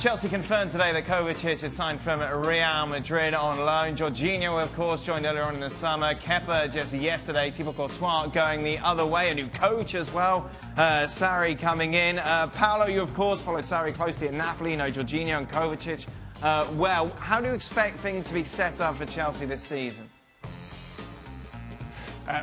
Chelsea confirmed today that Kovacic has signed from Real Madrid on loan. Jorginho, of course, joined earlier on in the summer. Kepa just yesterday. Thibaut Courtois going the other way. A new coach as well. Sarri coming in. Paolo, you, of course, followed Sarri closely at Napoli. You know Jorginho and Kovacic well. How do you expect things to be set up for Chelsea this season?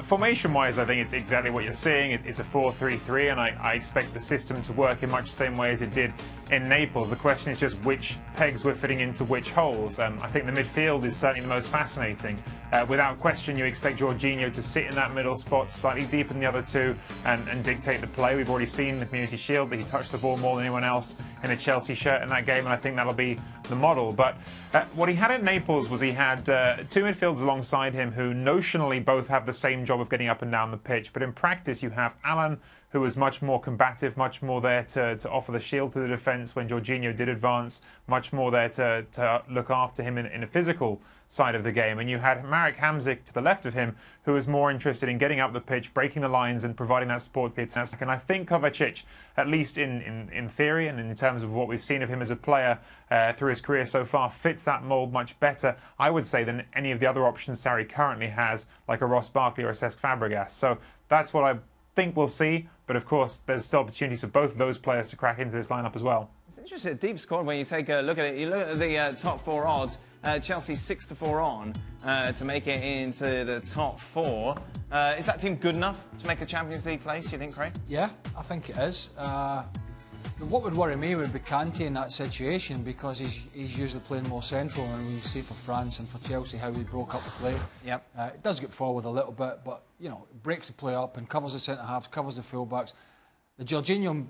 Formation-wise, I think it's exactly what you're seeing. It's a 4-3-3, and I expect the system to work in much the same way as it did in Naples. The question is just which pegs we're fitting into which holes. I think the midfield is certainly the most fascinating. Without question, you expect Jorginho to sit in that middle spot, slightly deeper than the other two, and dictate the play. We've already seen in the Community Shield that he touched the ball more than anyone else in a Chelsea shirt in that game, and I think that'll be the model. But what he had at Naples was he had two midfielders alongside him who notionally both have the same job of getting up and down the pitch, but in practice you have Alan, who was much more combative, much more there to offer the shield to the defence when Jorginho did advance, much more there to look after him in a physical side of the game. And you had Marek Hamsik to the left of him, who was more interested in getting up the pitch, breaking the lines and providing that support to the attack. And I think Kovacic, at least in theory and in terms of what we've seen of him as a player through his career so far, fits that mould much better, I would say, than any of the other options Sarri currently has, like a Ross Barkley or a Cesc Fabregas. So that's what I think we'll see, but of course there's still opportunities for both of those players to crack into this lineup as well. It's interesting, a deep squad when you take a look at it. You look at the top four odds. Chelsea 6-4 on to make it into the top four. Is that team good enough to make a Champions League place, do you think, Craig? Yeah, I think it is. What would worry me would be Kante in that situation, because he's usually playing more central, and we see for France and for Chelsea how he broke up the play. Yep. It does get forward a little bit, but you know, it breaks the play up and covers the centre halves, covers the full-backs. The Jorginho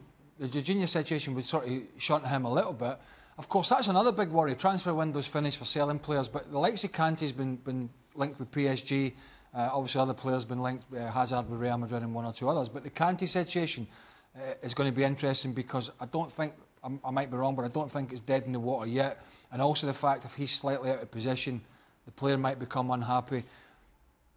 situation would sort of shunt him a little bit. Of course, that's another big worry. Transfer window's finished for selling players, but the likes of Kante's been linked with PSG. Obviously, other players been linked, Hazard with Real Madrid and one or two others. But the Kante situation is going to be interesting, because I don't think, I might be wrong, but I don't think it's dead in the water yet. And also the fact if he's slightly out of position, the player might become unhappy.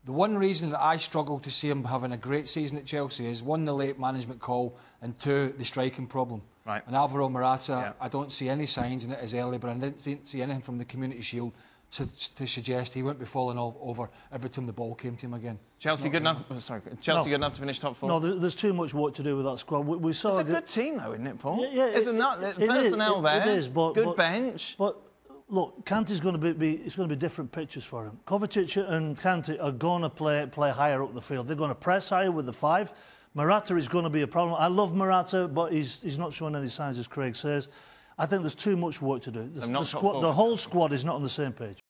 The one reason that I struggle to see him having a great season at Chelsea is, one, the late management call, and two, the striking problem. Right. And Alvaro Morata, I don't see any signs in it as early, but I didn't see anything from the Community Shield to suggest he won't be falling over every time the ball came to him again. Chelsea good enough? Oh, sorry, Chelsea good enough to finish top four? No, there's too much work to do with that squad. We saw it's a good team, though, isn't it, Paul? Yeah, isn't that personnel there? It is, but good bench. But look, Kante's going to be it's going to be different pitches for him. Kovacic and Kante are going to play higher up the field. They're going to press higher with the five. Morata is going to be a problem. I love Morata, but he's not showing any signs, as Craig says. I think there's too much work to do. The whole squad is not on the same page.